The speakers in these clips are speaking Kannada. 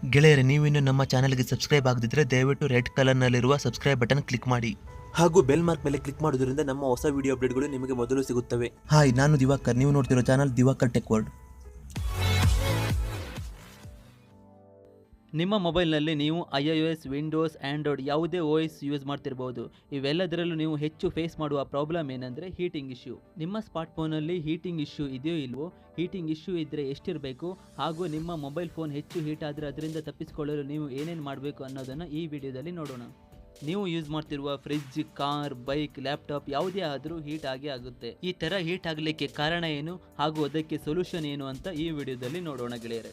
ಗೆಳೆಯರೆ, ನೀವಿನ್ನು ನಮ್ಮ ಚಾನೆಲ್ಗೆ ಸಬ್ಸ್ಕ್ರೈಬ್ ಆಗದಿದ್ದರೆ ದಯವಿಟ್ಟು ರೆಡ್ ಕಲರ್ನಲ್ಲಿರುವ ಸಬ್ಸ್ಕ್ರೈಬ್ ಬಟನ್ ಕ್ಲಿಕ್ ಮಾಡಿ ಹಾಗೂ ಬೆಲ್ ಮಾರ್ಕ್ ಮೇಲೆ ಕ್ಲಿಕ್ ಮಾಡೋದ್ರಿಂದ ನಮ್ಮ ಹೊಸ ವಿಡಿಯೋ ಅಪ್ಡೇಟ್ಗಳು ನಿಮಗೆ ಮೊದಲು ಸಿಗುತ್ತವೆ. ಹಾಯ್, ನಾನು ದಿವಾಕರ್. ನೀವು ನೋಡ್ತಿರೋ ಚಾನಲ್ ದಿವಾಕರ್ ಟೆಕ್ ವರ್ಲ್ಡ್. ನಿಮ್ಮ ಮೊಬೈಲ್ನಲ್ಲಿ ನೀವು iOS, ವಿಂಡೋಸ್, ಆ್ಯಂಡ್ರಾಯ್ಡ್ ಯಾವುದೇ OS ಯೂಸ್ ಮಾಡ್ತಿರ್ಬೋದು. ಇವೆಲ್ಲದರಲ್ಲೂ ನೀವು ಹೆಚ್ಚು ಫೇಸ್ ಮಾಡುವ ಪ್ರಾಬ್ಲಮ್ ಏನಂದರೆ ಹೀಟಿಂಗ್ ಇಶ್ಯೂ. ನಿಮ್ಮ ಸ್ಮಾರ್ಟ್ ಫೋನಲ್ಲಿ ಹೀಟಿಂಗ್ ಇಶ್ಯೂ ಇದೆಯೋ ಇಲ್ವೋ, ಹೀಟಿಂಗ್ ಇಶ್ಯೂ ಇದ್ದರೆ ಎಷ್ಟಿರಬೇಕು, ಹಾಗೂ ನಿಮ್ಮ ಮೊಬೈಲ್ ಫೋನ್ ಹೆಚ್ಚು ಹೀಟ್ ಆದರೆ ಅದರಿಂದ ತಪ್ಪಿಸಿಕೊಳ್ಳಲು ನೀವು ಏನೇನು ಮಾಡಬೇಕು ಅನ್ನೋದನ್ನು ಈ ವಿಡಿಯೋದಲ್ಲಿ ನೋಡೋಣ. ನೀವು ಯೂಸ್ ಮಾಡ್ತಿರುವ ಫ್ರಿಡ್ಜ್, ಕಾರ್, ಬೈಕ್, ಲ್ಯಾಪ್ಟಾಪ್ ಯಾವುದೇ ಆದರೂ ಹೀಟ್ ಆಗೇ ಆಗುತ್ತೆ. ಈ ಥರ ಹೀಟ್ ಆಗಲಿಕ್ಕೆ ಕಾರಣ ಏನು ಹಾಗೂ ಅದಕ್ಕೆ ಸೊಲ್ಯೂಷನ್ ಏನು ಅಂತ ಈ ವಿಡಿಯೋದಲ್ಲಿ ನೋಡೋಣ ಗೆಳೆಯರೆ.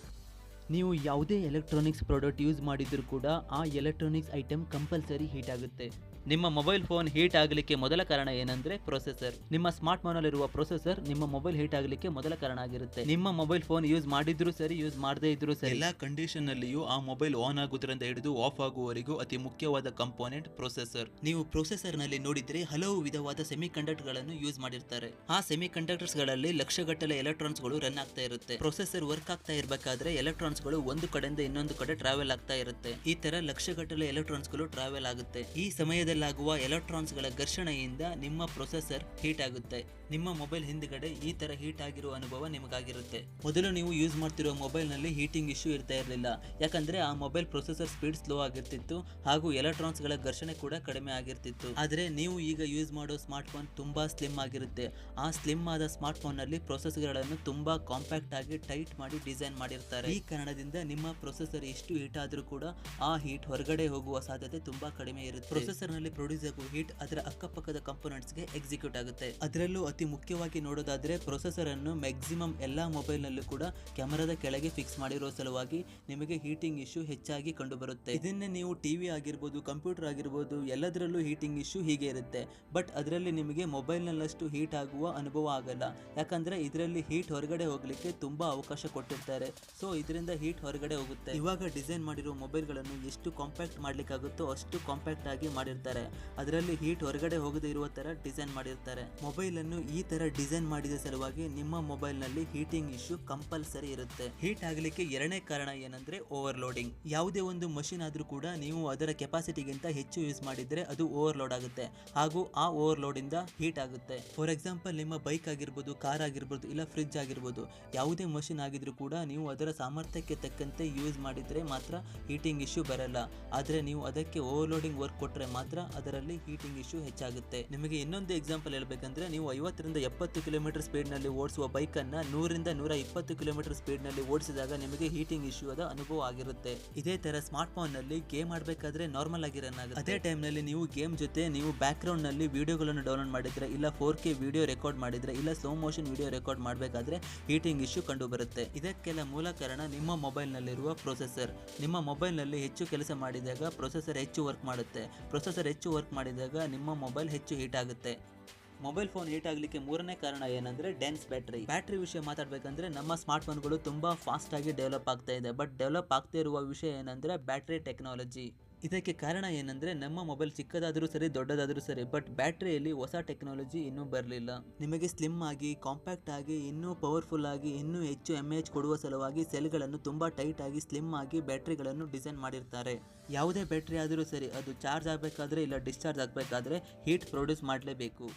ನೀವು ಯಾವುದೇ ಎಲೆಕ್ಟ್ರಾನಿಕ್ಸ್ ಪ್ರಾಡಕ್ಟ್ ಯೂಸ್ ಮಾಡಿದರೂ ಕೂಡ ಆ ಎಲೆಕ್ಟ್ರಾನಿಕ್ಸ್ ಐಟಮ್ ಕಂಪಲ್ಸರಿ ಹೀಟ್ ಆಗುತ್ತೆ. ನಿಮ್ಮ ಮೊಬೈಲ್ ಫೋನ್ ಹೀಟ್ ಆಗಲಿಕ್ಕೆ ಮೊದಲ ಕಾರಣ ಏನಂದರೆ ಪ್ರೊಸೆಸರ್. ನಿಮ್ಮ ಸ್ಮಾರ್ಟ್ ಫೋನಲ್ಲಿರುವ ಪ್ರೊಸೆಸರ್ ನಿಮ್ಮ ಮೊಬೈಲ್ ಹೀಟ್ ಆಗಲಿಕ್ಕೆ ಮೊದಲ ಕಾರಣ ಆಗಿರುತ್ತೆ. ನಿಮ್ಮ ಮೊಬೈಲ್ ಫೋನ್ ಯೂಸ್ ಮಾಡಿದ್ರೂ ಸರಿ, ಯೂಸ್ ಮಾಡದೇ ಇದ್ರೂ ಸರಿ, ಎಲ್ಲ ಕಂಡೀಷನ್ನಲ್ಲಿಯೂ ಆ ಮೊಬೈಲ್ ಆನ್ ಆಗೋದ್ರಿಂದ ಹಿಡಿದು ಆಫ್ ಆಗುವವರೆಗೂ ಅತಿ ಮುಖ್ಯವಾದ ಕಂಪೋನೆಂಟ್ ಪ್ರೊಸೆಸರ್. ನೀವು ಪ್ರೊಸೆಸರ್ನಲ್ಲಿ ನೋಡಿದರೆ ಹಲವು ವಿಧವಾದ ಸೆಮಿ ಕಂಡಕ್ಟರ್ಗಳನ್ನು ಯೂಸ್ ಮಾಡಿರ್ತಾರೆ. ಆ ಸೆಮಿ ಕಂಡಕ್ಟರ್ಸ್ಗಳಲ್ಲಿ ಲಕ್ಷಗಟ್ಟಲೆ ಎಲೆಕ್ಟ್ರಾನ್ಸ್ಗಳು ರನ್ ಆಗ್ತಾ ಇರುತ್ತೆ. ಪ್ರೊಸೆಸರ್ ವರ್ಕ್ ಆಗ್ತಾ ಇರಬೇಕಾದ್ರೆ ಎಲೆಕ್ಟ್ರಾನ್ಸ್ಗಳು ಒಂದು ಕಡೆಯಿಂದ ಇನ್ನೊಂದು ಕಡೆ ಟ್ರಾವೆಲ್ ಆಗ್ತಾ ಇರುತ್ತೆ. ಈ ತರ ಲಕ್ಷಗಟ್ಟಲೆ ಎಲೆಕ್ಟ್ರಾನ್ಸ್ಗಳು ಟ್ರಾವೆಲ್ ಆಗುತ್ತೆ. ಈ ಸಮಯದಲ್ಲಿ ಆಗುವ ಎಲೆಕ್ಟ್ರಾನ್ಸ್ಗಳ ಘರ್ಷಣೆಯಿಂದ ನಿಮ್ಮ ಪ್ರೊಸೆಸರ್ ಹೀಟ್ ಆಗುತ್ತೆ. ನಿಮ್ಮ ಮೊಬೈಲ್ ಹಿಂದ್ಗಡೆ ಈ ತರ ಹೀಟ್ ಆಗಿರುವ ಅನುಭವ ನಿಮಗಾಗಿರುತ್ತೆ. ಮೊದಲು ನೀವು ಯೂಸ್ ಮಾಡ್ತಿರೋ ಮೊಬೈಲ್ ನಲ್ಲಿ ಹೀಟಿಂಗ್ ಇಶ್ಯೂ ಇರ್ತಾ ಇರಲಿಲ್ಲ, ಯಾಕಂದ್ರೆ ಆ ಮೊಬೈಲ್ ಪ್ರೊಸೆಸರ್ ಸ್ಪೀಡ್ ಸ್ಲೋ ಆಗಿರ್ತಿತ್ತು ಹಾಗೂ ಎಲೆಕ್ಟ್ರಾನ್ಸ್ಗಳ ಘರ್ಷಣೆ ಕೂಡ ಕಡಿಮೆ ಆಗಿರ್ತಿತ್ತು. ಆದ್ರೆ ನೀವು ಈಗ ಯೂಸ್ ಮಾಡೋ ಸ್ಮಾರ್ಟ್ ಫೋನ್ ತುಂಬಾ ಸ್ಲಿಮ್ ಆಗಿರುತ್ತೆ. ಆ ಸ್ಲಿಮ್ ಆದ ಸ್ಮಾರ್ಟ್ ಫೋನ್ ನಲ್ಲಿ ಪ್ರೊಸೆಸರ್ಗಳನ್ನು ತುಂಬಾ ಕಾಂಪ್ಯಾಕ್ಟ್ ಆಗಿ ಟೈಟ್ ಮಾಡಿ ಡಿಸೈನ್ ಮಾಡಿರ್ತಾರೆ. ಈ ಕಾರಣದಿಂದ ನಿಮ್ಮ ಪ್ರೊಸೆಸರ್ ಎಷ್ಟು ಹೀಟ್ ಆದ್ರೂ ಕೂಡ ಆ ಹೀಟ್ ಹೊರಗಡೆ ಹೋಗುವ ಸಾಧ್ಯತೆ ತುಂಬಾ ಕಡಿಮೆ ಇರುತ್ತೆ. ಪ್ರೊಸೆಸರ್ ನಲ್ಲಿ ಪ್ರೊಡ್ಯೂಸ್ ಆಗುವ ಹೀಟ್ ಅದರ ಅಕ್ಕಪಕ್ಕದ ಕಂಪೋನೆಂಟ್ಸ್ ಗೆ ಎಕ್ಸಿಕ್ಯೂಟ್ ಆಗುತ್ತೆ. ಅದರಲ್ಲೂ ಅತಿ ಮುಖ್ಯವಾಗಿ ನೋಡೋದಾದ್ರೆ ಪ್ರೊಸೆಸರ್ ಅನ್ನು ಮ್ಯಾಕ್ಸಿಮಮ್ ಎಲ್ಲಾ ಮೊಬೈಲ್ ನಲ್ಲೂ ಕೂಡ ಕ್ಯಾಮೆರಾದ ಕೆಳಗೆ ಫಿಕ್ಸ್ ಮಾಡಿರೋ ಸಲುವಾಗಿ ನಿಮಗೆ ಹೀಟಿಂಗ್ ಇಶ್ಯೂ ಹೆಚ್ಚಾಗಿ ಕಂಡು ಬರುತ್ತೆ. ಇದನ್ನೇ ನೀವು ಟಿವಿ ಆಗಿರ್ಬೋದು, ಕಂಪ್ಯೂಟರ್ ಆಗಿರ್ಬೋದು, ಎಲ್ಲದರಲ್ಲೂ ಹೀಟಿಂಗ್ ಇಶ್ಯೂ ಹೀಗೆ ಇರುತ್ತೆ. ಬಟ್ ಅದರಲ್ಲಿ ನಿಮಗೆ ಮೊಬೈಲ್ ನಲ್ಲಷ್ಟು ಹೀಟ್ ಆಗುವ ಅನುಭವ ಆಗಲ್ಲ, ಯಾಕಂದ್ರೆ ಇದರಲ್ಲಿ ಹೀಟ್ ಹೊರಗಡೆ ಹೋಗ್ಲಿಕ್ಕೆ ತುಂಬಾ ಅವಕಾಶ ಕೊಟ್ಟಿರ್ತಾರೆ. ಸೊ ಇದರಿಂದ ಹೀಟ್ ಹೊರಗಡೆ ಹೋಗುತ್ತೆ. ಇವಾಗ ಡಿಸೈನ್ ಮಾಡಿರೋ ಮೊಬೈಲ್ ಗಳನ್ನು ಎಷ್ಟು ಕಾಂಪ್ಯಾಕ್ಟ್ ಮಾಡ್ಲಿಕ್ಕಾಗುತ್ತೋ ಅಷ್ಟು ಕಾಂಪ್ಯಾಕ್ಟ್ ಆಗಿ ಮಾಡಿರ್ತಾರೆ. ಅದರಲ್ಲಿ ಹೀಟ್ ಹೊರಗಡೆ ಹೋಗದೇ ಇರುವ ತರ ಡಿಸೈನ್ ಮಾಡಿರ್ತಾರೆ. ಮೊಬೈಲ್ ಅನ್ನು ಈ ತರ ಡಿಸೈನ್ ಮಾಡಿದ ಸಲುವಾಗಿ ನಿಮ್ಮ ಮೊಬೈಲ್ ನಲ್ಲಿ ಹೀಟಿಂಗ್ ಇಶ್ಯೂ ಕಂಪಲ್ಸರಿ ಇರುತ್ತೆ. ಹೀಟ್ ಆಗಲಿಕ್ಕೆ ಎರಡನೇ ಕಾರಣ ಏನಂದ್ರೆ ಓವರ್ಲೋಡಿಂಗ್. ಯಾವುದೇ ಒಂದು ಮಷಿನ್ ಆದ್ರೂ ಕೂಡ ನೀವು ಅದರ ಕೆಪಾಸಿಟಿಗಿಂತ ಹೆಚ್ಚು ಯೂಸ್ ಮಾಡಿದ್ರೆ ಅದು ಓವರ್ಲೋಡ್ ಆಗುತ್ತೆ ಹಾಗೂ ಆ ಓವರ್ಲೋಡ್ ಇಂದ ಹೀಟ್ ಆಗುತ್ತೆ. ಫಾರ್ ಎಕ್ಸಾಂಪಲ್, ನಿಮ್ಮ ಬೈಕ್ ಆಗಿರ್ಬೋದು, ಕಾರ್ ಆಗಿರ್ಬೋದು, ಇಲ್ಲ ಫ್ರಿಡ್ಜ್ ಆಗಿರ್ಬೋದು, ಯಾವುದೇ ಮಷಿನ್ ಆಗಿದ್ರು ಕೂಡ ನೀವು ಅದರ ಸಾಮರ್ಥ್ಯಕ್ಕೆ ತಕ್ಕಂತೆ ಯೂಸ್ ಮಾಡಿದ್ರೆ ಮಾತ್ರ ಹೀಟಿಂಗ್ ಇಶ್ಯೂ ಬರಲ್ಲ. ಆದ್ರೆ ನೀವು ಅದಕ್ಕೆ ಓವರ್ಲೋಡಿಂಗ್ ವರ್ಕ್ ಕೊಟ್ರೆ ಮಾತ್ರ ಅದರಲ್ಲಿ ಹೀಟಿಂಗ್ ಇಶ್ಯೂ ಹೆಚ್ಚಾಗುತ್ತೆ. ನಿಮಗೆ ಇನ್ನೊಂದು ಎಕ್ಸಾಂಪಲ್ ಹೇಳ್ಬೇಕಂದ್ರೆ, ನೀವು 50 ರಿಂದ 70 ಕಿಲೋಮೀಟರ್ ಸ್ಪೀಡ್ ನಲ್ಲಿ ಓಡಿಸುವ ಬೈಕ್ ಅನ್ನ 100 ರಿಂದ 120 ಕಿಲೋಮೀಟರ್ ಸ್ಪೀಡ್ ನಲ್ಲಿ ಓಡಿಸಿದಾಗ ನಿಮಗೆ ಹೀಟಿಂಗ್ ಇಶ್ಯೂ ಆದ ಅನುಭವ ಆಗಿರುತ್ತೆ. ಇದೇ ತರ ಸ್ಮಾರ್ಟ್ ಫೋನ್ ನಲ್ಲಿ ಗೇಮ್ ಆಡಬೇಕಾದ್ರೆ ನಾರ್ಮಲ್ ಆಗಿ ರನ್ ಆಗುತ್ತೆ. ಅದೇ ಟೈಮ್ ನಲ್ಲಿ ನೀವು ಗೇಮ್ ಜೊತೆ ನೀವು ಬ್ಯಾಕ್ ಗ್ರೌಂಡ್ ನಲ್ಲಿ ವಿಡಿಯೋಗಳನ್ನು ಡೌನ್ಲೋಡ್ ಮಾಡಿದ್ರೆ, ಇಲ್ಲ 4K ವಿಡಿಯೋ ರೆಕಾರ್ಡ್ ಮಾಡಿದ್ರೆ, ಇಲ್ಲ ಸ್ಲೋ ಮೋಷನ್ ವಿಡಿಯೋ ರೆಕಾರ್ಡ್ ಮಾಡಬೇಕಾದ್ರೆ ಹೀಟಿಂಗ್ ಇಶ್ಯೂ ಕಂಡು ಬರುತ್ತೆ. ಇದಕ್ಕೆಲ್ಲ ಮೂಲ ಕಾರಣ ನಿಮ್ಮ ಮೊಬೈಲ್ ನಲ್ಲಿರುವ ಪ್ರೊಸೆಸರ್. ನಿಮ್ಮ ಮೊಬೈಲ್ ನಲ್ಲಿ ಹೆಚ್ಚು ಕೆಲಸ ಮಾಡಿದಾಗ ಪ್ರೊಸೆಸರ್ ಹೆಚ್ಚು ವರ್ಕ್ ಮಾಡುತ್ತೆ. ಪ್ರೊಸೆಸರ್ ಹೆಚ್ಚು ವರ್ಕ್ ಮಾಡಿದಾಗ ನಿಮ್ಮ ಮೊಬೈಲ್ ಹೆಚ್ಚು ಹೀಟ್ ಆಗುತ್ತೆ. ಮೊಬೈಲ್ ಫೋನ್ ಹೀಟ್ ಆಗಲಿಕ್ಕೆ ಮೂರನೇ ಕಾರಣ ಏನಂದ್ರೆ ಡೆನ್ಸ್ ಬ್ಯಾಟರಿ. ಬ್ಯಾಟರಿ ವಿಷಯ ಮಾತಾಡಬೇಕಂದ್ರೆ ನಮ್ಮ ಸ್ಮಾರ್ಟ್ ಫೋನ್ಗಳು ತುಂಬಾ ಫಾಸ್ಟ್ ಆಗಿ ಡೆವಲಪ್ ಆಗ್ತಾ ಇದೆ. ಬಟ್ ಡೆವಲಪ್ ಆಗ್ತಾ ಇರುವ ವಿಷಯ ಏನಂದ್ರೆ ಬ್ಯಾಟರಿ ಟೆಕ್ನಾಲಜಿ. ಇದಕ್ಕೆ ಕಾರಣ ಏನಂದ್ರೆ ನಮ್ಮ ಮೊಬೈಲ್ ಚಿಕ್ಕದಾದರೂ ಸರಿ, ದೊಡ್ಡದಾದರೂ ಸರಿ, ಬಟ್ ಬ್ಯಾಟರಿಯಲ್ಲಿ ಹೊಸ ಟೆಕ್ನಾಲಜಿ ಇನ್ನೂ ಬರಲಿಲ್ಲ. ನಿಮಗೆ ಸ್ಲಿಮ್ ಆಗಿ, ಕಾಂಪ್ಯಾಕ್ಟ್ ಆಗಿ, ಇನ್ನೂ ಪವರ್ಫುಲ್ ಆಗಿ, ಇನ್ನೂ ಹೆಚ್ಚು MAH ಕೊಡುವ ಸಲುವಾಗಿ ಸೆಲ್ಗಳನ್ನು ತುಂಬಾ ಟೈಟ್ ಆಗಿ, ಸ್ಲಿಮ್ ಆಗಿ ಬ್ಯಾಟರಿಗಳನ್ನು ಡಿಸೈನ್ ಮಾಡಿರ್ತಾರೆ. ಯಾವುದೇ ಬ್ಯಾಟರಿ ಆದರೂ ಸರಿ, ಅದು ಚಾರ್ಜ್ ಆಗಬೇಕಾದ್ರೆ ಇಲ್ಲ ಡಿಸ್ಚಾರ್ಜ್ ಆಗಬೇಕಾದ್ರೆ ಹೀಟ್ ಪ್ರೊಡ್ಯೂಸ್ ಮಾಡಲೇಬೇಕು.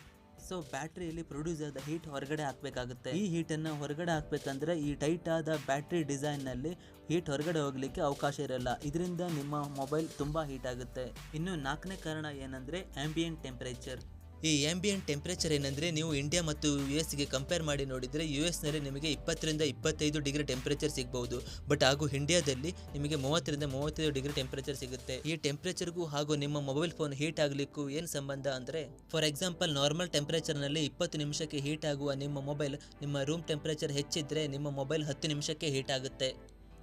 ಸೊ ಬ್ಯಾಟ್ರಿಯಲ್ಲಿ ಪ್ರೊಡ್ಯೂಸ್ ಆದ ಹೀಟ್ ಹೊರಗಡೆ ಹಾಕಬೇಕಾಗುತ್ತೆ. ಈ ಹೀಟನ್ನು ಹೊರಗಡೆ ಹಾಕಬೇಕಂದ್ರೆ ಈ ಟೈಟ್ ಆದ ಬ್ಯಾಟ್ರಿ ಡಿಸೈನ್ನಲ್ಲಿ ಹೀಟ್ ಹೊರಗಡೆ ಹೋಗಲಿಕ್ಕೆ ಅವಕಾಶ ಇರಲ್ಲ. ಇದರಿಂದ ನಿಮ್ಮ ಮೊಬೈಲ್ ತುಂಬ ಹೀಟ್ ಆಗುತ್ತೆ. ಇನ್ನು ನಾಲ್ಕನೇ ಕಾರಣ ಏನಂದರೆ ಆಂಬಿಯಂಟ್ ಟೆಂಪರೇಚರ್. ಈ ಆಂಬಿಯಂಟ್ ಟೆಂಪರೇಚರ್ ಏನಂದರೆ, ನೀವು ಇಂಡಿಯಾ ಮತ್ತು US ಕಂಪೇರ್ ಮಾಡಿ ನೋಡಿದರೆ US ನಲ್ಲಿ ನಿಮಗೆ 20 ರಿಂದ 25 ಡಿಗ್ರಿ ಟೆಂಪರೇಚರ್ ಸಿಗಬಹುದು. ಬಟ್ ಹಾಗೂ ಇಂಡಿಯಾದಲ್ಲಿ ನಿಮಗೆ 30 ರಿಂದ 35 ಡಿಗ್ರಿ ಟೆಂಪರೇಚರ್ ಸಿಗುತ್ತೆ. ಈ ಟೆಂಪರೇಚರ್ಗೂ ಹಾಗೂ ನಿಮ್ಮ ಮೊಬೈಲ್ ಫೋನ್ ಹೀಟ್ ಆಗಲಿಕ್ಕೂ ಏನು ಸಂಬಂಧ ಅಂದರೆ, ಫಾರ್ ಎಕ್ಸಾಂಪಲ್, ನಾರ್ಮಲ್ ಟೆಂಪರೇಚರ್ನಲ್ಲಿ 20 ನಿಮಿಷಕ್ಕೆ ಹೀಟ್ ಆಗುವ ನಿಮ್ಮ ಮೊಬೈಲ್, ನಿಮ್ಮ ರೂಮ್ ಟೆಂಪರೇಚರ್ ಹೆಚ್ಚಿದ್ರೆ ನಿಮ್ಮ ಮೊಬೈಲ್ 10 ನಿಮಿಷಕ್ಕೆ ಹೀಟ್ ಆಗುತ್ತೆ.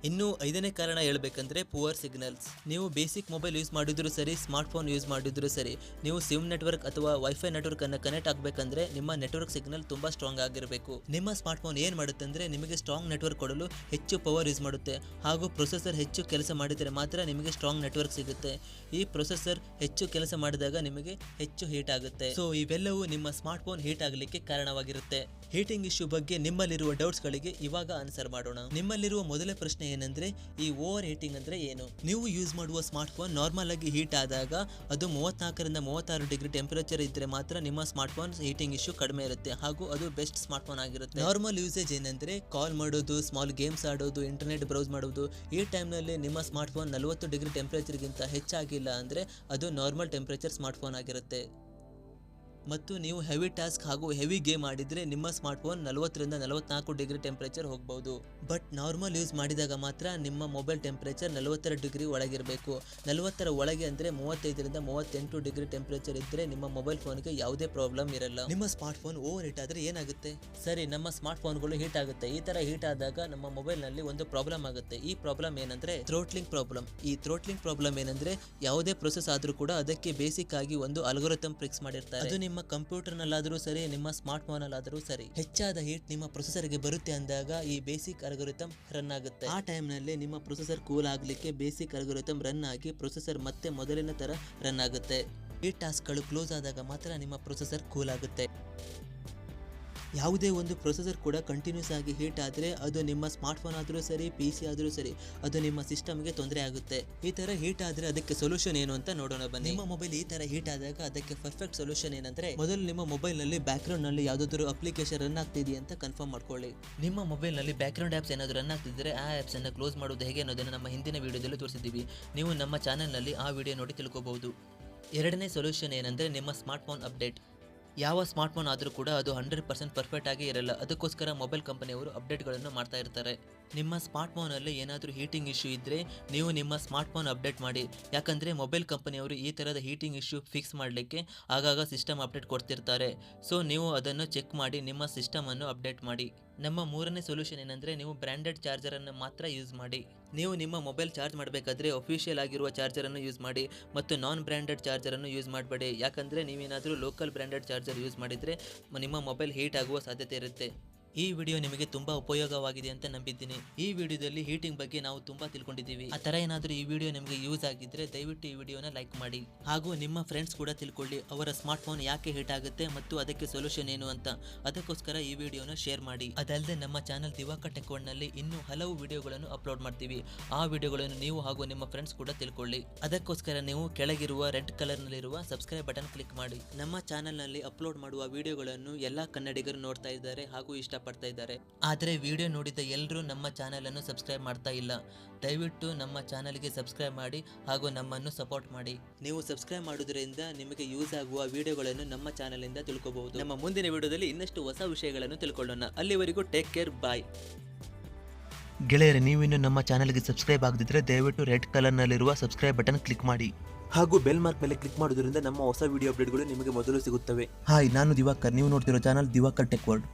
ಇನ್ನು ಐದನೇ ಕಾರಣ ಹೇಳ್ಬೇಕಂದ್ರೆ ಪುವರ್ ಸಿಗ್ನಲ್ಸ್. ನೀವು ಬೇಸಿಕ್ ಮೊಬೈಲ್ ಯೂಸ್ ಮಾಡಿದ್ರು ಸರಿ, ಸ್ಮಾರ್ಟ್ ಫೋನ್ ಯೂಸ್ ಮಾಡಿದ್ರು ಸರಿ, ನೀವು ಸಿಮ್ ನೆಟ್ವರ್ಕ್ ಅಥವಾ ವೈಫೈ ನೆಟ್ವರ್ಕ್ ಅನ್ನು ಕನೆಕ್ಟ್ ಆಗಬೇಕಂದ್ರೆ ನಿಮ್ಮ ನೆಟ್ವರ್ಕ್ ಸಿಗ್ನಲ್ ತುಂಬಾ ಸ್ಟ್ರಾಂಗ್ ಆಗಿರಬೇಕು. ನಿಮ್ಮ ಸ್ಮಾರ್ಟ್ ಫೋನ್ ಏನು ಮಾಡುತ್ತೆ ಅಂದ್ರೆ, ನಿಮಗೆ ಸ್ಟ್ರಾಂಗ್ ನೆಟ್ವರ್ಕ್ ಕೊಡಲು ಹೆಚ್ಚು ಪವರ್ ಯೂಸ್ ಮಾಡುತ್ತೆ ಹಾಗೂ ಪ್ರೊಸೆಸರ್ ಹೆಚ್ಚು ಕೆಲಸ ಮಾಡಿದರೆ ಮಾತ್ರ ನಿಮಗೆ ಸ್ಟ್ರಾಂಗ್ ನೆಟ್ವರ್ಕ್ ಸಿಗುತ್ತೆ. ಈ ಪ್ರೊಸೆಸರ್ ಹೆಚ್ಚು ಕೆಲಸ ಮಾಡಿದಾಗ ನಿಮಗೆ ಹೆಚ್ಚು ಹೀಟ್ ಆಗುತ್ತೆ. ಸೊ ಇವೆಲ್ಲವೂ ನಿಮ್ಮ ಸ್ಮಾರ್ಟ್ ಫೋನ್ ಹೀಟ್ ಆಗಲಿಕ್ಕೆ ಕಾರಣವಾಗಿರುತ್ತೆ. ಹೀಟಿಂಗ್ ಇಶ್ಯೂ ಬಗ್ಗೆ ನಿಮ್ಮಲ್ಲಿರುವ ಡೌಟ್ಸ್ ಗಳಿಗೆ ಇವಾಗ ಆನ್ಸರ್ ಮಾಡೋಣ. ನಿಮ್ಮಲ್ಲಿರುವ ಮೊದಲ ಪ್ರಶ್ನೆ ಏನಂದ್ರೆ ಈ ಓವರ್ ಹೀಟಿಂಗ್ ಅಂದ್ರೆ ಏನು. ನೀವು ಯೂಸ್ ಮಾಡುವ ಸ್ಮಾರ್ಟ್ ಫೋನ್ ನಾರ್ಮಲ್ ಆಗಿ ಹೀಟ್ ಆದಾಗ ಅದು 34ರಿಂದ 36 ಡಿಗ್ರಿ ಟೆಂಪರೇಚರ್ ಇದ್ರೆ ಮಾತ್ರ ನಿಮ್ಮ ಸ್ಮಾರ್ಟ್ ಫೋನ್ ಹೀಟಿಂಗ್ ಇಶ್ಯೂ ಕಡಿಮೆ ಇರುತ್ತೆ ಹಾಗೂ ಅದು ಬೆಸ್ಟ್ ಸ್ಮಾರ್ಟ್ ಫೋನ್ ಆಗಿರುತ್ತೆ. ನಾರ್ಮಲ್ ಯೂಸೇಜ್ ಏನಂದ್ರೆ ಕಾಲ್ ಮಾಡೋದು, ಸ್ಮಾಲ್ ಗೇಮ್ಸ್ ಆಡೋದು, ಇಂಟರ್ನೆಟ್ ಬ್ರೌಸ್ ಮಾಡೋದು. ಈ ಟೈಮ್ನಲ್ಲಿ ನಿಮ್ಮ ಸ್ಮಾರ್ಟ್ ಫೋನ್ 40 ಡಿಗ್ರಿ ಟೆಂಪರೇಚರ್ಗಿಂತ ಹೆಚ್ಚಾಗಿಲ್ಲ ಅಂದ್ರೆ ಅದು ನಾರ್ಮಲ್ ಟೆಂಪರೇಚರ್ ಸ್ಮಾರ್ಟ್ ಫೋನ್ ಆಗಿರುತ್ತೆ. ಮತ್ತು ನೀವು ಹೆವಿ ಟಾಸ್ಕ್ ಹಾಗೂ ಹೆವಿ ಗೇಮ್ ಆಡಿದರೆ ನಿಮ್ಮ ಸ್ಮಾರ್ಟ್ ಫೋನ್ 40ರಿಂದ 44 ಡಿಗ್ರಿ ಟೆಂಪರೇಚರ್ ಹೋಗ್ಬೋದು. ಬಟ್ ನಾರ್ಮಲ್ ಯೂಸ್ ಮಾಡಿದಾಗ ಮಾತ್ರ ನಿಮ್ಮ ಮೊಬೈಲ್ ಟೆಂಪರೇಚರ್ 42 ಡಿಗ್ರಿ ಒಳಗಿರಬೇಕು. 40ರ ಒಳಗೆ ಅಂದರೆ 35ರಿಂದ 38 ಡಿಗ್ರಿ ಟೆಂಪರೇಚರ್ ಇದ್ದರೆ ನಿಮ್ಮ ಮೊಬೈಲ್ ಫೋನ್ಗೆ ಯಾವುದೇ ಪ್ರಾಬ್ಲಮ್ ಇರಲ್ಲ. ನಿಮ್ಮ ಸ್ಮಾರ್ಟ್ ಫೋನ್ ಓವರ್ ಹೀಟ್ ಆದರೆ ಏನಾಗುತ್ತೆ? ಸರಿ, ನಮ್ಮ ಸ್ಮಾರ್ಟ್ ಫೋನ್ಗಳು ಹೀಟ್ ಆಗುತ್ತೆ. ಈ ಥರ ಹೀಟ್ ಆದಾಗ ನಮ್ಮ ಮೊಬೈಲ್ನಲ್ಲಿ ಒಂದು ಪ್ರಾಬ್ಲಮ್ ಆಗುತ್ತೆ. ಈ ಪ್ರಾಬ್ಲಮ್ ಏನಂದರೆ ಥ್ರೋಟ್ಲಿಂಗ್ ಪ್ರಾಬ್ಲಮ್. ಈ ಥ್ರೋಟ್ಲಿಂಗ್ ಪ್ರಾಬ್ಲಮ್ ಏನಂದರೆ ಯಾವುದೇ ಪ್ರೊಸೆಸ್ ಆದರೂ ಕೂಡ ಅದಕ್ಕೆ ಬೇಸಿಕ್ ಆಗಿ ಒಂದು ಅಲ್ಗೊರಿಥಮ್ ಫಿಕ್ಸ್ ಮಾಡಿರ್ತಾರೆ. ಅದು ನಿಮ್ಮ ಕಂಪ್ಯೂಟರ್ನಲ್ಲಾದರೂ ಸರಿ, ನಿಮ್ಮ ಸ್ಮಾರ್ಟ್ ಫೋನಲ್ಲಾದರೂ ಸರಿ, ಹೆಚ್ಚಾದ ಹೀಟ್ ನಿಮ್ಮ ಪ್ರೊಸೆಸರ್ಗೆ ಬರುತ್ತೆ ಅಂದಾಗ ಈ ಬೇಸಿಕ್ ಅಲ್ಗೊರಿಥಮ್ ರನ್ ಆಗುತ್ತೆ. ಆ ಟೈಮ್ನಲ್ಲಿ ನಿಮ್ಮ ಪ್ರೊಸೆಸರ್ ಕೂಲ್ ಆಗಲಿಕ್ಕೆ ಬೇಸಿಕ್ ಅಲ್ಗೊರಿಥಮ್ ರನ್ ಆಗಿ ಪ್ರೊಸೆಸರ್ ಮತ್ತೆ ಮೊದಲಿನ ಥರ ರನ್ ಆಗುತ್ತೆ. ಈ ಟಾಸ್ಕ್ಗಳು ಕ್ಲೋಸ್ ಆದಾಗ ಮಾತ್ರ ನಿಮ್ಮ ಪ್ರೊಸೆಸರ್ ಕೂಲ್ ಆಗುತ್ತೆ. ಯಾವುದೇ ಒಂದು ಪ್ರೊಸೆಸರ್ ಕೂಡ ಕಂಟಿನ್ಯೂಸ್ ಆಗಿ ಹೀಟ್ ಆದರೆ ಅದು ನಿಮ್ಮ ಸ್ಮಾರ್ಟ್ ಫೋನ್ ಆದರೂ ಸರಿ, PC ಆದರೂ ಸರಿ, ಅದು ನಿಮ್ಮ ಸಿಸ್ಟಮ್ಗೆ ತೊಂದರೆ ಆಗುತ್ತೆ. ಈ ಥರ ಹೀಟ್ ಆದರೆ ಅದಕ್ಕೆ ಸೊಲ್ಯೂಷನ್ ಏನು ಅಂತ ನೋಡೋಣ ಬನ್ನಿ. ನಿಮ್ಮ ಮೊಬೈಲ್ ಈ ಥರ ಹೀಟ್ ಆದಾಗ ಅದಕ್ಕೆ ಪರ್ಫೆಕ್ಟ್ ಸೊಲ್ಯೂಷನ್ ಏನಂದ್ರೆ, ಮೊದಲು ನಿಮ್ಮ ಮೊಬೈಲ್ನಲ್ಲಿ ಬ್ಯಾಕ್ಗ್ರೌಂಡ್ನಲ್ಲಿ ಯಾವುದಾದ್ರೂ ಅಪ್ಲಿಕೇಶನ್ ರನ್ ಆಗ್ತಿದೆಯಾ ಅಂತ ಕನ್ಫರ್ಮ್ ಮಾಡ್ಕೊಳ್ಳಿ. ನಿಮ್ಮ ಮೊಬೈಲ್ನಲ್ಲಿ ಬ್ಯಾಕ್ಗ್ರೌಂಡ್ ಆ್ಯಪ್ಸ್ ಏನಾದರೂ ರನ್ ಆಗ್ತಿದ್ರೆ ಆ ಆ್ಯಪ್ಸನ್ನು ಕ್ಲೋಸ್ ಮಾಡೋದು ಹೇಗೆ ಅನ್ನೋದನ್ನು ನಮ್ಮ ಹಿಂದಿನ ವಿಡಿಯೋದಲ್ಲಿ ತೋರಿಸಿದ್ದೀವಿ. ನೀವು ನಮ್ಮ ಚಾನಲ್ನಲ್ಲಿ ಆ ವಿಡಿಯೋ ನೋಡಿ ತಿಳ್ಕೋಬಹುದು. ಎರಡನೇ ಸೊಲ್ಯೂಷನ್ ಏನಂದರೆ ನಿಮ್ಮ ಸ್ಮಾರ್ಟ್ ಫೋನ್ ಅಪ್ಡೇಟ್. ಯಾವ ಸ್ಮಾರ್ಟ್ ಫೋನ್ ಆದರೂ ಕೂಡ ಅದು 100% ಪರ್ಫೆಕ್ಟ್ ಆಗಿ ಇರಲ್ಲ. ಅದಕ್ಕೋಸ್ಕರ ಮೊಬೈಲ್ ಕಂಪನಿಯವರು ಅಪ್ಡೇಟ್ಗಳನ್ನು ಮಾಡ್ತಾ ಇರ್ತಾರೆ. ನಿಮ್ಮ ಸ್ಮಾರ್ಟ್ ಫೋನಲ್ಲಿ ಏನಾದರೂ ಹೀಟಿಂಗ್ ಇಶ್ಯೂ ಇದ್ದರೆ ನೀವು ನಿಮ್ಮ ಸ್ಮಾರ್ಟ್ ಫೋನ್ ಅಪ್ಡೇಟ್ ಮಾಡಿ. ಯಾಕಂದರೆ ಮೊಬೈಲ್ ಕಂಪನಿಯವರು ಈ ಥರದ ಹೀಟಿಂಗ್ ಇಶ್ಯೂ ಫಿಕ್ಸ್ ಮಾಡಲಿಕ್ಕೆ ಆಗಾಗ ಸಿಸ್ಟಮ್ ಅಪ್ಡೇಟ್ ಕೊಡ್ತಿರ್ತಾರೆ. ಸೊ ನೀವು ಅದನ್ನು ಚೆಕ್ ಮಾಡಿ ನಿಮ್ಮ ಸಿಸ್ಟಮನ್ನು ಅಪ್ಡೇಟ್ ಮಾಡಿ. ನಮ್ಮ ಮೂರನೇ ಸೊಲ್ಯೂಷನ್ ಏನಂದರೆ ನೀವು ಬ್ರ್ಯಾಂಡೆಡ್ ಚಾರ್ಜರನ್ನು ಮಾತ್ರ ಯೂಸ್ ಮಾಡಿ. ನೀವು ನಿಮ್ಮ ಮೊಬೈಲ್ ಚಾರ್ಜ್ ಮಾಡಬೇಕಾದ್ರೆ ಅಫಿಷಿಯಲ್ ಆಗಿರುವ ಚಾರ್ಜರನ್ನು ಯೂಸ್ ಮಾಡಿ ಮತ್ತು ನಾನ್ ಬ್ರ್ಯಾಂಡೆಡ್ ಚಾರ್ಜರನ್ನು ಯೂಸ್ ಮಾಡಬೇಡಿ. ಯಾಕಂದರೆ ನೀವೇನಾದರೂ ಲೋಕಲ್ ಬ್ರ್ಯಾಂಡೆಡ್ ಚಾರ್ಜರ್ ಯೂಸ್ ಮಾಡಿದರೆ ನಿಮ್ಮ ಮೊಬೈಲ್ ಹೀಟ್ ಆಗುವ ಸಾಧ್ಯತೆ ಇರುತ್ತೆ. ಈ ವಿಡಿಯೋ ನಿಮಗೆ ತುಂಬ ಉಪಯೋಗವಾಗಿದೆ ಅಂತ ನಂಬಿದ್ದೀನಿ. ಈ ವಿಡಿಯೋದಲ್ಲಿ ಹೀಟಿಂಗ್ ಬಗ್ಗೆ ನಾವು ತುಂಬ ತಿಳ್ಕೊಂಡಿದ್ದೀವಿ. ಆ ಥರ ಏನಾದರೂ ಈ ವಿಡಿಯೋ ನಿಮಗೆ ಯೂಸ್ ಆಗಿದ್ದರೆ ದಯವಿಟ್ಟು ಈ ವಿಡಿಯೋನ ಲೈಕ್ ಮಾಡಿ. ಹಾಗೂ ನಿಮ್ಮ ಫ್ರೆಂಡ್ಸ್ ಕೂಡ ತಿಳ್ಕೊಳ್ಳಿ ಅವರ ಸ್ಮಾರ್ಟ್ ಫೋನ್ ಯಾಕೆ ಹೀಟ್ ಆಗುತ್ತೆ ಮತ್ತು ಅದಕ್ಕೆ ಸೊಲ್ಯೂಷನ್ ಏನು ಅಂತ. ಅದಕ್ಕೋಸ್ಕರ ಈ ವಿಡಿಯೋನ ಶೇರ್ ಮಾಡಿ. ಅದಲ್ಲದೆ ನಮ್ಮ ಚಾನಲ್ ದಿವಾಕರ್ ಟೆಕ್ ವರ್ಲ್ಡ್ನಲ್ಲಿ ಇನ್ನೂ ಹಲವು ವಿಡಿಯೋಗಳನ್ನು ಅಪ್ಲೋಡ್ ಮಾಡ್ತೀವಿ. ಆ ವಿಡಿಯೋಗಳನ್ನು ನೀವು ಹಾಗೂ ನಿಮ್ಮ ಫ್ರೆಂಡ್ಸ್ ಕೂಡ ತಿಳ್ಕೊಳ್ಳಿ. ಅದಕ್ಕೋಸ್ಕರ ನೀವು ಕೆಳಗಿರುವ ರೆಡ್ ಕಲರ್ನಲ್ಲಿರುವ ಸಬ್ಸ್ಕ್ರೈಬ್ ಬಟನ್ ಕ್ಲಿಕ್ ಮಾಡಿ. ನಮ್ಮ ಚಾನಲ್ನಲ್ಲಿ ಅಪ್ಲೋಡ್ ಮಾಡುವ ವಿಡಿಯೋಗಳನ್ನು ಎಲ್ಲ ಕನ್ನಡಿಗರು ನೋಡ್ತಾ ಇದ್ದಾರೆ ಹಾಗೂ ಇಷ್ಟಪಡ್ತಾ ಇದ್ದಾರೆ. ಆದರೆ ವಿಡಿಯೋ ನೋಡಿದ ಎಲ್ಲರೂ ನಮ್ಮ ಚಾನೆಲ್ ಅನ್ನು ಸಬ್ಸ್ಕ್ರೈಬ್ ಮಾಡ್ತಾ ಇಲ್ಲ. ದಯವಿಟ್ಟು ನಮ್ಮ ಚಾನೆಲ್ಗೆ ಸಬ್ಸ್ಕ್ರೈಬ್ ಮಾಡಿ ಹಾಗೂ ನಮ್ಮನ್ನು ಸಪೋರ್ಟ್ ಮಾಡಿ. ನೀವು ಸಬ್ಸ್ಕ್ರೈಬ್ ಮಾಡೋದ್ರಿಂದ ನಿಮಗೆ ಯೂಸ್ ಆಗುವ ವಿಡಿಯೋಗಳನ್ನು ನಮ್ಮ ಚಾನೆಲ್ ಇಂದ ತಿಳ್ಕೋಬಹುದು. ನಮ್ಮ ಮುಂದಿನ ವಿಡಿಯೋದಲ್ಲಿ ಇನ್ನಷ್ಟು ಹೊಸ ವಿಷಯಗಳನ್ನು ತಿಳ್ಕೊಳ್ಳೋಣ. ಅಲ್ಲಿವರೆಗೂ ಟೇಕ್ ಕೇರ್, ಬಾಯ್. ಗೆಳೆಯರೆ, ನೀವಿನ್ನು ನಮ್ಮ ಚಾನಲ್ಗೆ ಸಬ್ಸ್ಕ್ರೈಬ್ ಆಗದಿದ್ದರೆ ದಯವಿಟ್ಟು ರೆಡ್ ಕಲರ್ನಲ್ಲಿರುವ ಸಬ್ಸ್ಕ್ರೈಬ್ ಬಟನ್ ಕ್ಲಿಕ್ ಮಾಡಿ. ಹಾಗೂ ಬೆಲ್ ಮಾರ್ಕ್ ಮೇಲೆ ಕ್ಲಿಕ್ ಮಾಡೋದ್ರಿಂದ ನಮ್ಮ ಹೊಸ ವಿಡಿಯೋ ಅಪ್ಡೇಟ್ಗಳು ನಿಮಗೆ ಮೊದಲು ಸಿಗುತ್ತವೆ. ಹಾಯ್, ನಾನು ದಿವಾಕರ್. ನೀವು ನೋಡ್ತಿರೋ ಚಾನಲ್ ದಿವಾಕರ್ ಟೆಕ್ ವರ್ಲ್ಡ್.